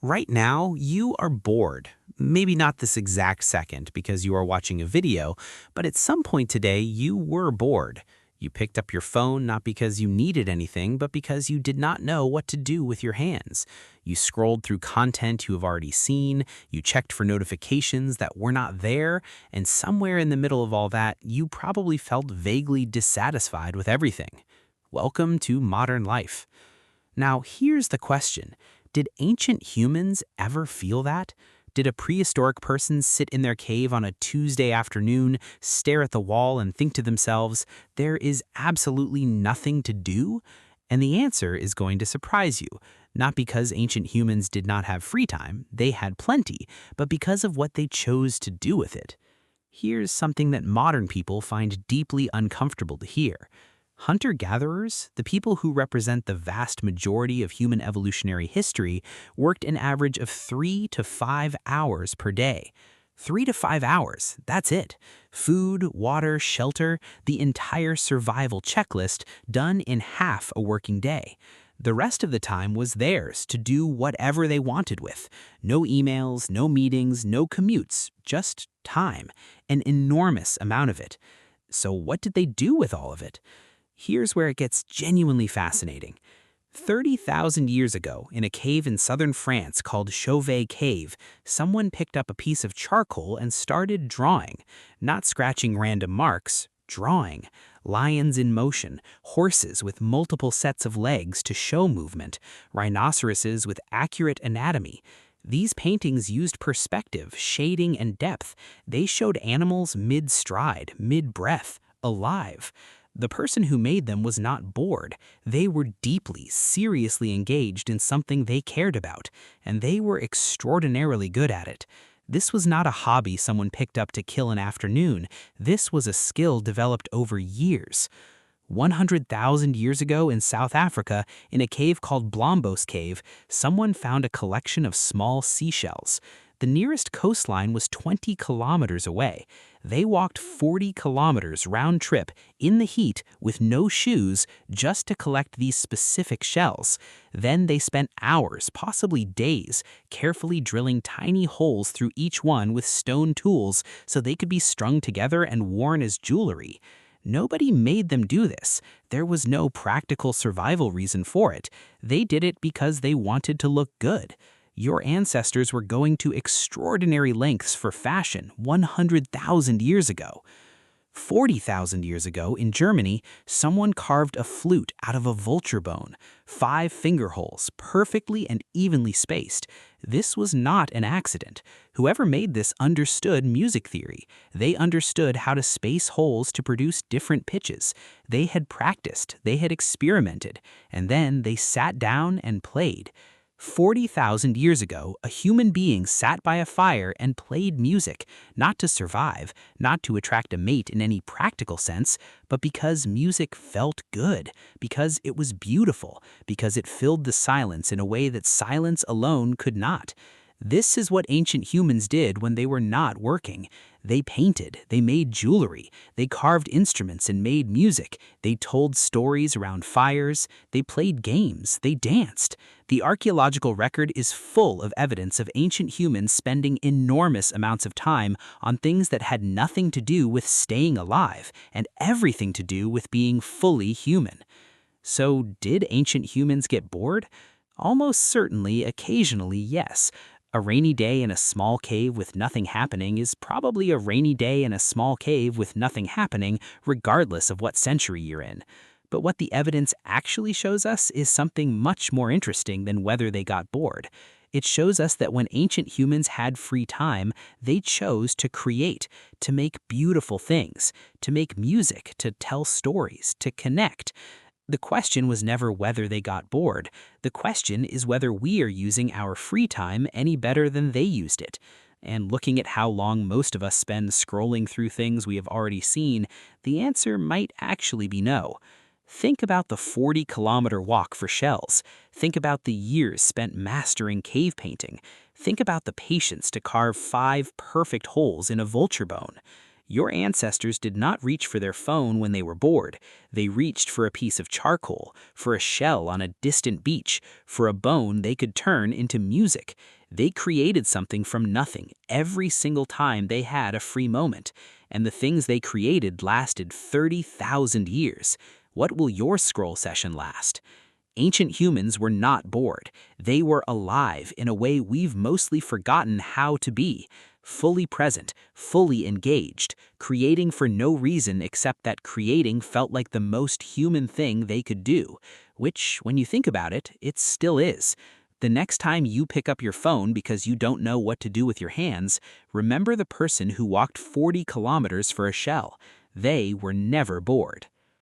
Right now, you are bored. Maybe not this exact second because you are watching a video, but at some point today, you were bored. You picked up your phone not because you needed anything, but because you did not know what to do with your hands. You scrolled through content you have already seen, you checked for notifications that were not there, and somewhere in the middle of all that, you probably felt vaguely dissatisfied with everything. Welcome to modern life. Now, here's the question. Did ancient humans ever feel that? Did a prehistoric person sit in their cave on a Tuesday afternoon, stare at the wall, and think to themselves, there is absolutely nothing to do? And the answer is going to surprise you, not because ancient humans did not have free time, they had plenty, but because of what they chose to do with it. Here's something that modern people find deeply uncomfortable to hear. Hunter-gatherers, the people who represent the vast majority of human evolutionary history, worked an average of 3 to 5 hours per day. 3 to 5 hours, that's it. Food, water, shelter, the entire survival checklist done in half a working day. The rest of the time was theirs to do whatever they wanted with. No emails, no meetings, no commutes, just time. An enormous amount of it. So what did they do with all of it? Here's where it gets genuinely fascinating. 30,000 years ago, in a cave in southern France called Chauvet Cave, someone picked up a piece of charcoal and started drawing. Not scratching random marks, drawing. Lions in motion, horses with multiple sets of legs to show movement, rhinoceroses with accurate anatomy. These paintings used perspective, shading, and depth. They showed animals mid-stride, mid-breath, alive. The person who made them was not bored. They were deeply, seriously engaged in something they cared about, and they were extraordinarily good at it. This was not a hobby someone picked up to kill an afternoon. This was a skill developed over years. 100,000 years ago in South Africa, in a cave called Blombos Cave, someone found a collection of small seashells. The nearest coastline was 20 kilometers away. They walked 40 kilometers round trip in the heat with no shoes just to collect these specific shells. Then they spent hours, possibly days, carefully drilling tiny holes through each one with stone tools so they could be strung together and worn as jewelry. Nobody made them do this. There was no practical survival reason for it. They did it because they wanted to look good. Your ancestors were going to extraordinary lengths for fashion 100,000 years ago. 40,000 years ago, in Germany, someone carved a flute out of a vulture bone, 5 finger holes, perfectly and evenly spaced. This was not an accident. Whoever made this understood music theory. They understood how to space holes to produce different pitches. They had practiced, they had experimented, and then they sat down and played. 40,000 years ago, a human being sat by a fire and played music, not to survive, not to attract a mate in any practical sense, but because music felt good, because it was beautiful, because it filled the silence in a way that silence alone could not. This is what ancient humans did when they were not working. They painted, they made jewelry, they carved instruments and made music, they told stories around fires, they played games, they danced. The archaeological record is full of evidence of ancient humans spending enormous amounts of time on things that had nothing to do with staying alive and everything to do with being fully human. So, did ancient humans get bored? Almost certainly, occasionally, yes. A rainy day in a small cave with nothing happening is probably a rainy day in a small cave with nothing happening, regardless of what century you're in. But what the evidence actually shows us is something much more interesting than whether they got bored. It shows us that when ancient humans had free time, they chose to create, to make beautiful things, to make music, to tell stories, to connect. The question was never whether they got bored. The question is whether we are using our free time any better than they used it. And looking at how long most of us spend scrolling through things we have already seen, the answer might actually be no. Think about the 40-kilometer walk for shells. Think about the years spent mastering cave painting. Think about the patience to carve 5 perfect holes in a vulture bone. Your ancestors did not reach for their phone when they were bored. They reached for a piece of charcoal, for a shell on a distant beach, for a bone they could turn into music. They created something from nothing every single time they had a free moment. And the things they created lasted 30,000 years. What will your scroll session last? Ancient humans were not bored. They were alive in a way we've mostly forgotten how to be. Fully present, fully engaged, creating for no reason except that creating felt like the most human thing they could do. Which, when you think about it, it still is. The next time you pick up your phone because you don't know what to do with your hands, remember the person who walked 40 kilometers for a shell. They were never bored.